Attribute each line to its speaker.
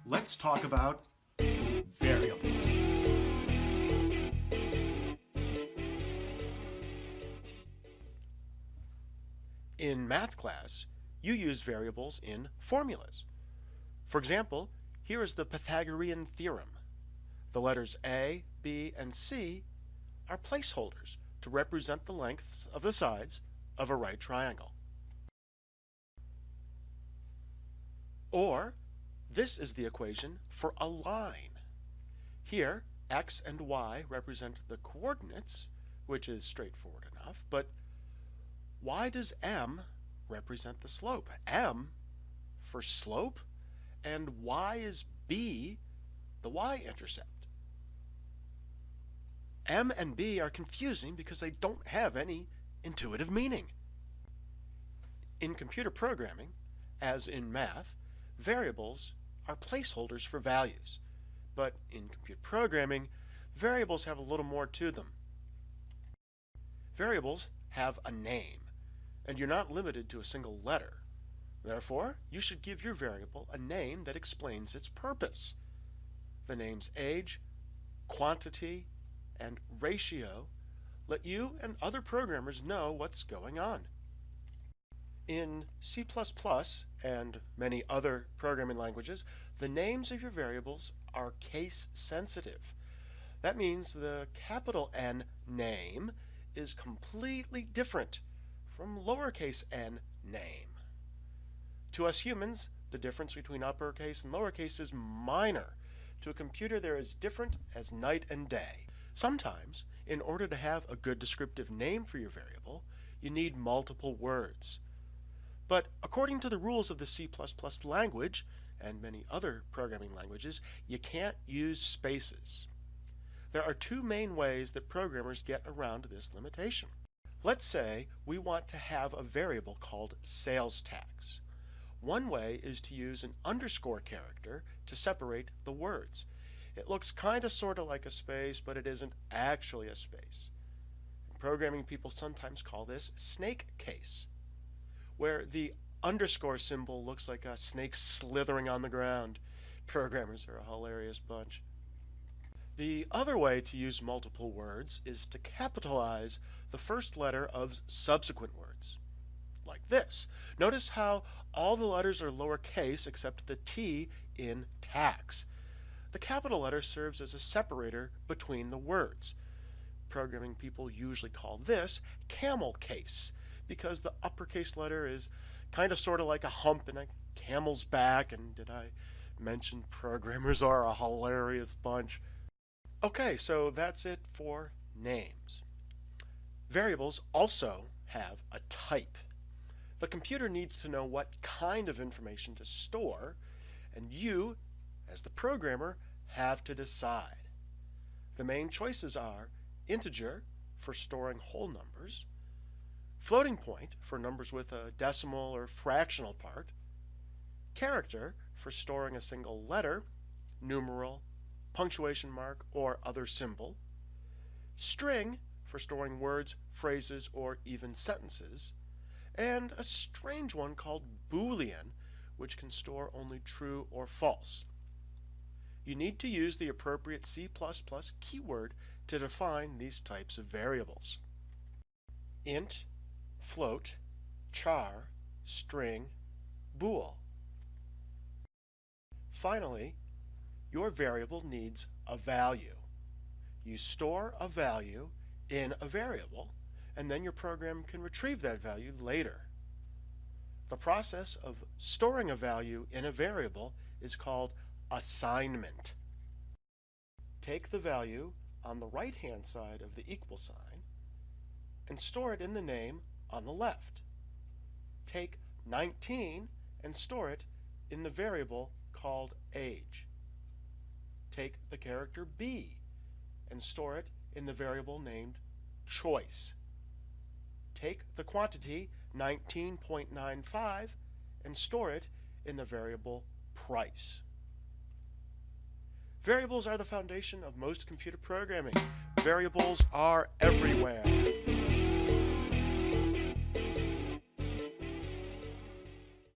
Speaker 1: let's talk about variables. In math class, you use variables in formulas. For example, here is the Pythagorean theorem. The letters A, B, and C are placeholders to represent the lengths of the sides of a right triangle. Or, this is the equation for a line. Here, x and y represent the coordinates, which is straightforward enough, but why does m represent the slope? M for slope, and why is b the y-intercept? M and b are confusing because they don't have any intuitive meaning. In computer programming, as in math, variables are placeholders for values. But in computer programming, variables have a little more to them. Variables have a name, and you're not limited to a single letter. Therefore, you should give your variable a name that explains its purpose. The names age, quantity, and ratio let you and other programmers know what's going on. In C++ and many other programming languages, the names of your variables are case sensitive. That means the capital N name is completely different from lowercase n name. To us humans, the difference between uppercase and lowercase is minor. To a computer, they're as different as night and day. Sometimes, in order to have a good descriptive name for your variable, you need multiple words. But according to the rules of the C++ language, and many other programming languages, you can't use spaces. There are two main ways that programmers get around this limitation. Let's say we want to have a variable called sales tax. One way is to use an underscore character to separate the words. It looks kind of sort of like a space, but it isn't actually a space. Programming people sometimes call this snake case, where the underscore symbol looks like a snake slithering on the ground. Programmers are a hilarious bunch. The other way to use multiple words is to capitalize the first letter of subsequent words, like this. Notice how all the letters are lowercase except the T in tax. The capital letter serves as a separator between the words. Programming people usually call this camel case because the uppercase letter is kind of sort of like a hump in a camel's back, and did I mention programmers are a hilarious bunch? Okay, so that's it for names. Variables also have a type. The computer needs to know what kind of information to store, and you, as the programmer, have to decide. The main choices are integer for storing whole numbers, floating point for numbers with a decimal or fractional part, character for storing a single letter, numeral, punctuation mark, or other symbol, string for storing words, phrases, or even sentences, and a strange one called Boolean, which can store only true or false. You need to use the appropriate C++ keyword to define these types of variables. Int, float, char, string, bool. Finally, your variable needs a value. You store a value in a variable, and then your program can retrieve that value later. The process of storing a value in a variable is called assignment. Take the value on the right-hand side of the equal sign and store it in the name on the left. Take 19 and store it in the variable called age. Take the character B and store it in the variable named choice. Take the quantity 19.95 and store it in the variable price. Variables are the foundation of most computer programming. Variables are everywhere.